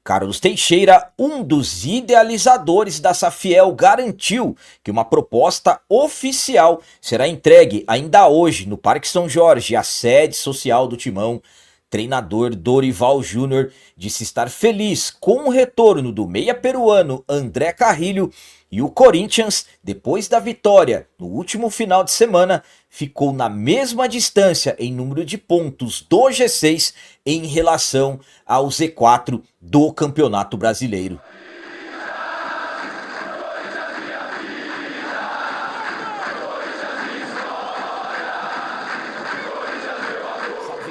Carlos Teixeira, um dos idealizadores da Safiel, garantiu que uma proposta oficial será entregue ainda hoje no Parque São Jorge, a sede social do Timão. Treinador Dorival Júnior disse estar feliz com o retorno do meia peruano André Carrilho, e o Corinthians, depois da vitória no último final de semana, ficou na mesma distância em número de pontos do G6 em relação ao Z4 do Campeonato Brasileiro.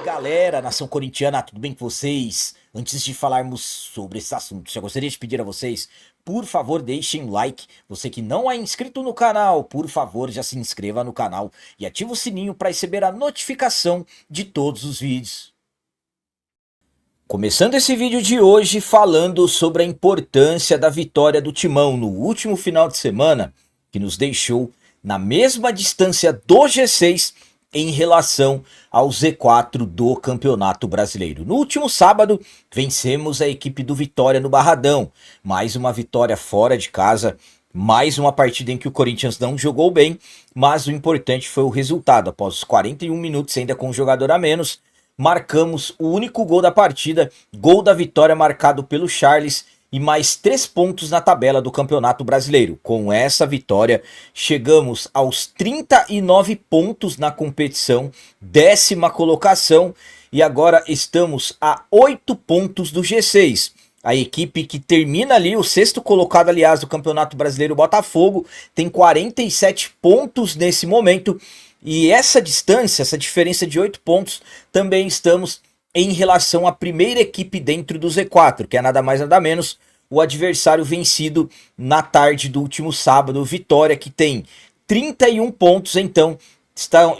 Galera, nação corintiana, tudo bem com vocês? Antes de falarmos sobre esse assunto, já gostaria de pedir a vocês, por favor, deixem like. Você que não é inscrito no canal, por favor, já se inscreva no canal e ative o sininho para receber a notificação de todos os vídeos. Começando esse vídeo de hoje falando sobre a importância da vitória do Timão no último final de semana, que nos deixou na mesma distância do G6 em relação ao Z4 do Campeonato Brasileiro. No último sábado, vencemos a equipe do Vitória no Barradão. Mais uma vitória fora de casa, mais uma partida em que o Corinthians não jogou bem, mas o importante foi o resultado. Após os 41 minutos, ainda com um jogador a menos, marcamos o único gol da partida, gol da vitória marcado pelo Charles, e mais 3 pontos na tabela do Campeonato Brasileiro. Com essa vitória, chegamos aos 39 pontos na competição, 10ª colocação, e agora estamos a 8 pontos do G6. A equipe que termina ali, o 6º colocado, aliás, do Campeonato Brasileiro, Botafogo, tem 47 pontos nesse momento, e essa distância, essa diferença de 8 pontos, também estamos em relação à primeira equipe dentro do Z4, que é nada mais nada menos o adversário vencido na tarde do último sábado, o Vitória, que tem 31 pontos, então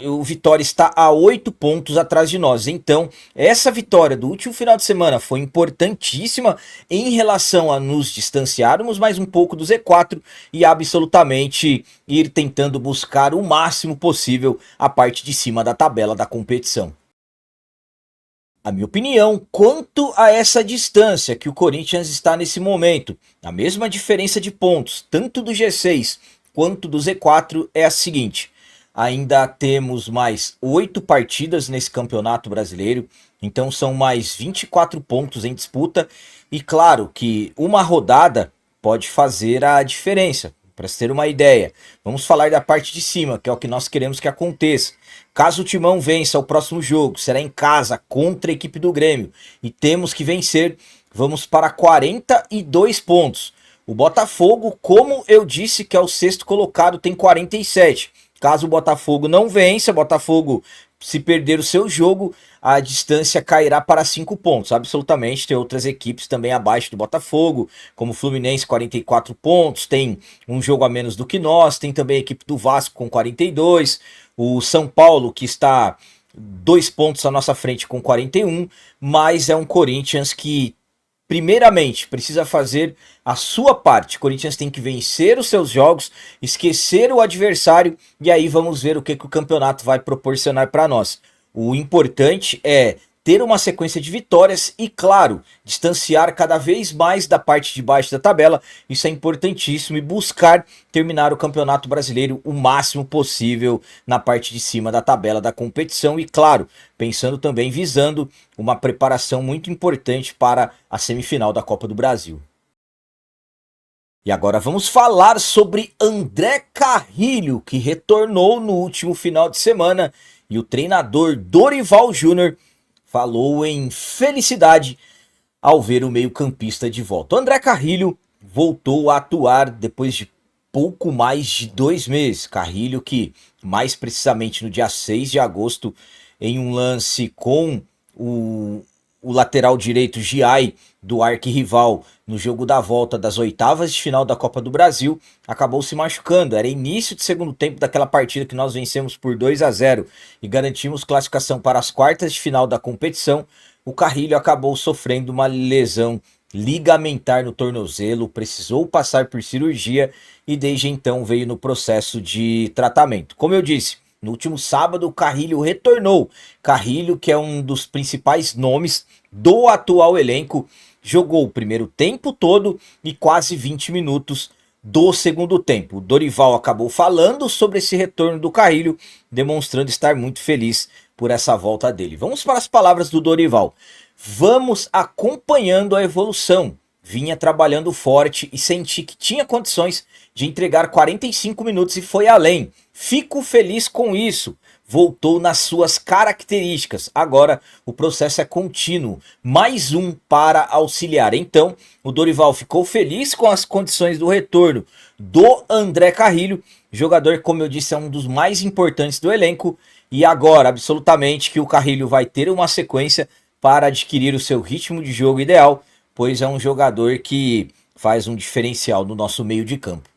o Vitória está a 8 pontos atrás de nós. Então essa vitória do último final de semana foi importantíssima em relação a nos distanciarmos mais um pouco do Z4 e absolutamente ir tentando buscar o máximo possível a parte de cima da tabela da competição. A minha opinião quanto a essa distância que o Corinthians está nesse momento, a mesma diferença de pontos, tanto do G6 quanto do Z4, é a seguinte: ainda temos mais 8 partidas nesse Campeonato Brasileiro, então são mais 24 pontos em disputa, e claro que uma rodada pode fazer a diferença. Para ter uma ideia, vamos falar da parte de cima, que é o que nós queremos que aconteça. Caso o Timão vença o próximo jogo, será em casa contra a equipe do Grêmio, e temos que vencer, vamos para 42 pontos. O Botafogo, como eu disse, que é o 6º colocado, tem 47. Caso o Botafogo não vença, o Botafogo, se perder o seu jogo, a distância cairá para 5 pontos. Absolutamente, tem outras equipes também abaixo do Botafogo, como o Fluminense, 44 pontos, tem um jogo a menos do que nós, tem também a equipe do Vasco com 42, o São Paulo, que está 2 pontos à nossa frente com 41, mas é um Corinthians que, primeiramente, precisa fazer a sua parte. O Corinthians tem que vencer os seus jogos, esquecer o adversário, e aí vamos ver o que o campeonato vai proporcionar para nós. O importante é ter uma sequência de vitórias e, claro, distanciar cada vez mais da parte de baixo da tabela. Isso é importantíssimo, e buscar terminar o Campeonato Brasileiro o máximo possível na parte de cima da tabela da competição e, claro, pensando também, visando uma preparação muito importante para a semifinal da Copa do Brasil. E agora vamos falar sobre André Carrilho, que retornou no último final de semana, e o treinador Dorival Júnior falou em felicidade ao ver o meio-campista de volta. O André Carrilho voltou a atuar depois de pouco mais de 2 meses. Carrilho, que mais precisamente no dia 6 de agosto, em um lance com o lateral direito Giai do arquirrival no jogo da volta das oitavas de final da Copa do Brasil, acabou se machucando. Era início de segundo tempo daquela partida que nós vencemos por 2-0 e garantimos classificação para as quartas de final da competição. O Carrilho acabou sofrendo uma lesão ligamentar no tornozelo, precisou passar por cirurgia e desde então veio no processo de tratamento. Como eu disse, no último sábado o Carrilho retornou. Carrilho, que é um dos principais nomes do atual elenco, jogou o primeiro tempo todo e quase 20 minutos do segundo tempo. O Dorival acabou falando sobre esse retorno do Carrilho, demonstrando estar muito feliz por essa volta dele. Vamos para as palavras do Dorival. Vamos acompanhando a evolução. Vinha trabalhando forte e senti que tinha condições de entregar 45 minutos e foi além. Fico feliz com isso. Voltou nas suas características. Agora o processo é contínuo. Mais um para auxiliar. Então o Dorival ficou feliz com as condições do retorno do André Carrilho. Jogador, como eu disse, é um dos mais importantes do elenco. E agora, absolutamente, que o Carrilho vai ter uma sequência para adquirir o seu ritmo de jogo ideal, pois é um jogador que faz um diferencial no nosso meio de campo.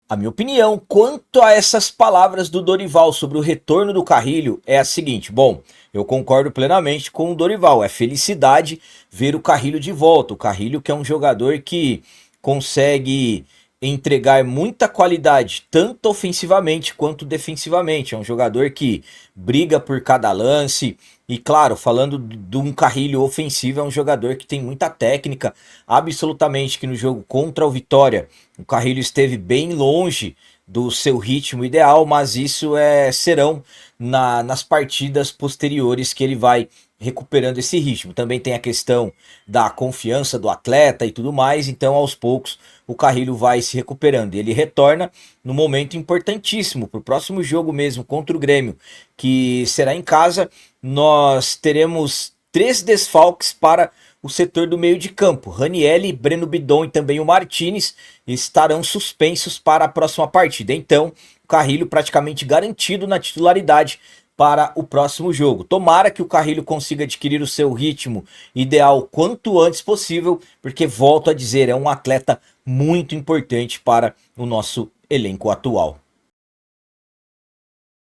A minha opinião quanto a essas palavras do Dorival sobre o retorno do Carrilho é a seguinte. Bom, eu concordo plenamente com o Dorival. É felicidade ver o Carrilho de volta. O Carrilho, que é um jogador que consegue entregar muita qualidade, tanto ofensivamente quanto defensivamente. É um jogador que briga por cada lance. E claro, falando de um Carrilho ofensivo, é um jogador que tem muita técnica. Absolutamente que no jogo contra o Vitória, o Carrilho esteve bem longe do seu ritmo ideal, mas isso serão nas partidas posteriores que ele vai recuperando esse ritmo. Também tem a questão da confiança do atleta e tudo mais, então aos poucos o Carrilho vai se recuperando. Ele retorna no momento importantíssimo para o próximo jogo mesmo contra o Grêmio, que será em casa. Nós teremos 3 desfalques para o setor do meio de campo. Ranielli, Breno Bidon e também o Martínez estarão suspensos para a próxima partida. Então, o Carrilho praticamente garantido na titularidade para o próximo jogo. Tomara que o Carrilho consiga adquirir o seu ritmo ideal quanto antes possível, porque, volto a dizer, é um atleta muito importante para o nosso elenco atual.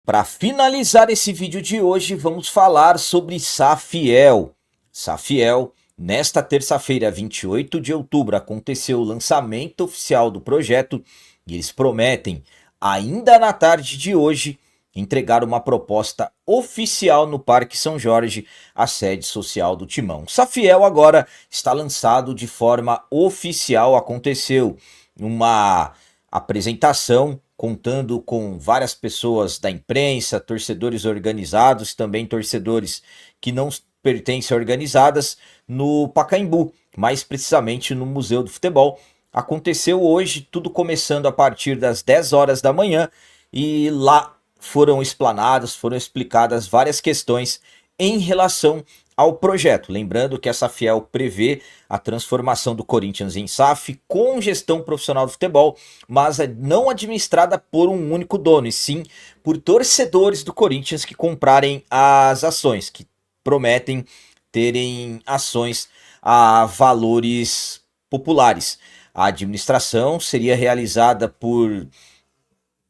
Para finalizar esse vídeo de hoje, vamos falar sobre Safiel. Safiel, nesta terça-feira, 28 de outubro, aconteceu o lançamento oficial do projeto e eles prometem, ainda na tarde de hoje, entregar uma proposta oficial no Parque São Jorge, a sede social do Timão. Safiel agora está lançado de forma oficial. Aconteceu uma apresentação contando com várias pessoas da imprensa, torcedores organizados, também torcedores que não pertencem a organizadas, no Pacaembu, mais precisamente no Museu do Futebol. Aconteceu hoje, tudo começando a partir das 10 horas da manhã, e lá foram explanadas, foram explicadas várias questões em relação ao projeto. Lembrando que a Safiel prevê a transformação do Corinthians em SAF com gestão profissional do futebol, mas não administrada por um único dono, e sim por torcedores do Corinthians que comprarem as ações, que prometem terem ações a valores populares. A administração seria realizada por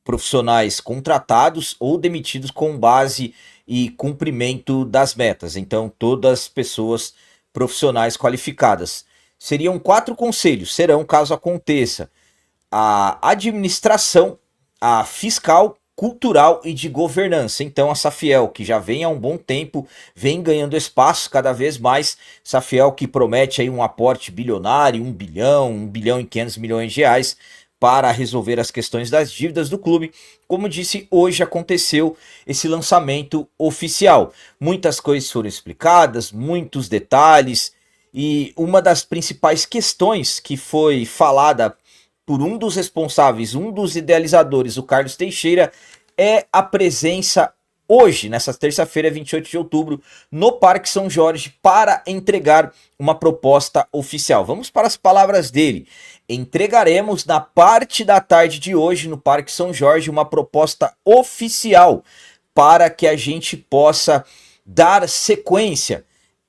profissionais contratados ou demitidos com base e cumprimento das metas. Então, todas pessoas profissionais qualificadas. Seriam 4 conselhos, serão, caso aconteça, a administração, a fiscal, cultural e de governança. Então a Safiel, que já vem há um bom tempo, vem ganhando espaço cada vez mais. Safiel que promete aí um aporte bilionário, 1 bilhão e 500 milhões de reais, para resolver as questões das dívidas do clube. Como disse, hoje aconteceu esse lançamento oficial. Muitas coisas foram explicadas, muitos detalhes, e uma das principais questões que foi falada por um dos responsáveis, um dos idealizadores, o Carlos Teixeira, é a presença hoje, nessa terça-feira, 28 de outubro, no Parque São Jorge, para entregar uma proposta oficial. Vamos para as palavras dele. Entregaremos na parte da tarde de hoje no Parque São Jorge uma proposta oficial para que a gente possa dar sequência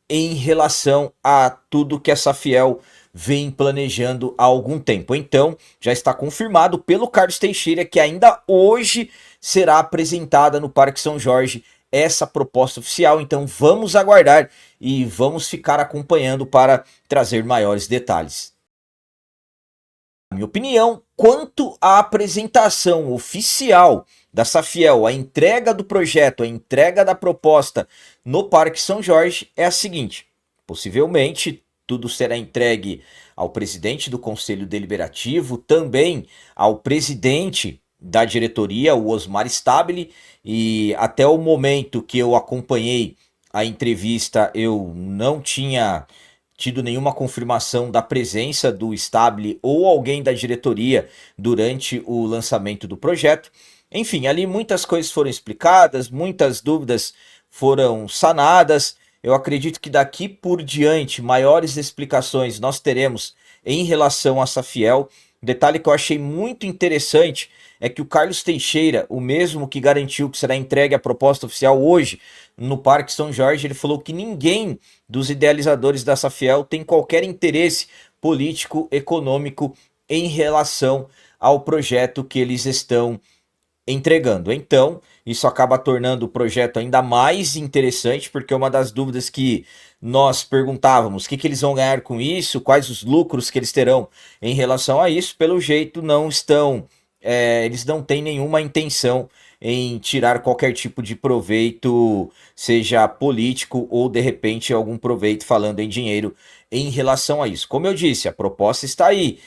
em relação a tudo que a Safiel vem planejando há algum tempo. Então, já está confirmado pelo Carlos Teixeira que ainda hoje será apresentada no Parque São Jorge essa proposta oficial. Então, vamos aguardar e vamos ficar acompanhando para trazer maiores detalhes. A minha opinião quanto à apresentação oficial da Safiel, a entrega do projeto, a entrega da proposta no Parque São Jorge é a seguinte: Possivelmente tudo será entregue ao presidente do Conselho Deliberativo, também ao presidente da diretoria, o Osmar Stabile, e até o momento que eu acompanhei a entrevista, eu não tinha tido nenhuma confirmação da presença do Stabile ou alguém da diretoria durante o lançamento do projeto. Enfim, ali muitas coisas foram explicadas, muitas dúvidas foram sanadas. Eu acredito que daqui por diante maiores explicações nós teremos em relação a Safiel. Detalhe que eu achei muito interessante é que o Carlos Teixeira, o mesmo que garantiu que será entregue a proposta oficial hoje no Parque São Jorge, ele falou que ninguém dos idealizadores da Safiel tem qualquer interesse político, econômico em relação ao projeto que eles estão entregando. Então, isso acaba tornando o projeto ainda mais interessante, porque uma das dúvidas que nós perguntávamos, o que eles vão ganhar com isso, quais os lucros que eles terão em relação a isso, pelo jeito não estão, eles não têm nenhuma intenção em tirar qualquer tipo de proveito, seja político ou de repente algum proveito falando em dinheiro em relação a isso. Como eu disse, a proposta está aí,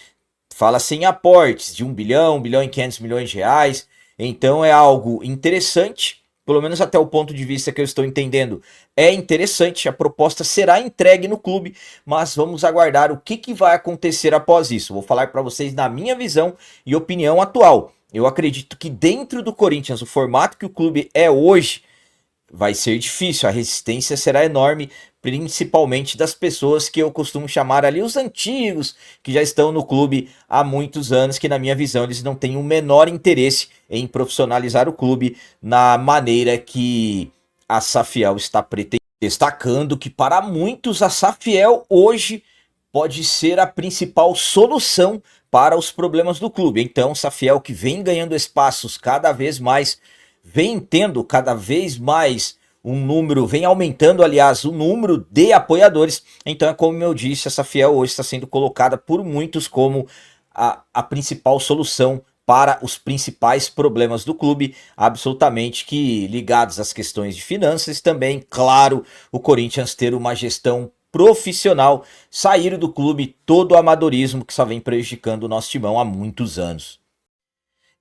fala-se em aportes de 1 bilhão, 1 bilhão e 500 milhões de reais, então é algo interessante, pelo menos até o ponto de vista que eu estou entendendo, é interessante, a proposta será entregue no clube, mas vamos aguardar o que vai acontecer após isso. Vou falar para vocês na minha visão e opinião atual. Eu acredito que dentro do Corinthians, o formato que o clube é hoje, vai ser difícil, a resistência será enorme, principalmente das pessoas que eu costumo chamar ali os antigos, que já estão no clube há muitos anos, que na minha visão eles não têm o menor interesse em profissionalizar o clube na maneira que a Safiel está pretendendo. Destacando que para muitos a Safiel hoje pode ser a principal solução para os problemas do clube. Então, Safiel, que vem ganhando espaços cada vez mais, vem tendo cada vez mais um número, vem aumentando, aliás, o número de apoiadores. Então, é como eu disse, a Safiel hoje está sendo colocada por muitos como a principal solução para os principais problemas do clube, absolutamente que ligados às questões de finanças, também, claro, o Corinthians ter uma gestão profissional, sair do clube todo o amadorismo que só vem prejudicando o nosso timão há muitos anos.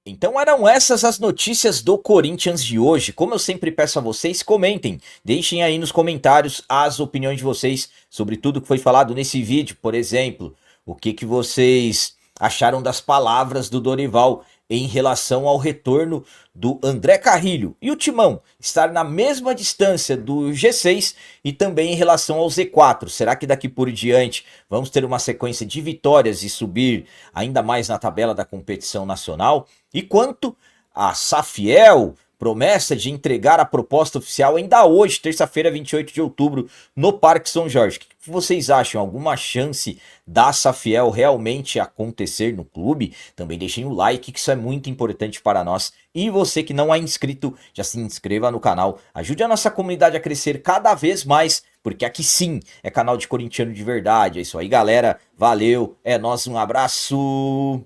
Então eram essas as notícias do Corinthians de hoje. Como eu sempre peço a vocês, comentem. Deixem aí nos comentários as opiniões de vocês sobre tudo que foi falado nesse vídeo. Por exemplo, o que vocês acharam das palavras do Dorival em relação ao retorno do André Carrilho. E o Timão estar na mesma distância do G6 e também em relação ao Z4. Será que daqui por diante vamos ter uma sequência de vitórias e subir ainda mais na tabela da competição nacional? E quanto a Safiel, promessa de entregar a proposta oficial ainda hoje, terça-feira, 28 de outubro, no Parque São Jorge. O que vocês acham? Alguma chance da Safiel realmente acontecer no clube? Também deixem o like, que isso é muito importante para nós. E você que não é inscrito, já se inscreva no canal. Ajude a nossa comunidade a crescer cada vez mais, porque aqui sim é canal de corintiano de verdade. É isso aí, galera. Valeu, é nóis, um abraço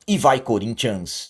e vai, Corinthians!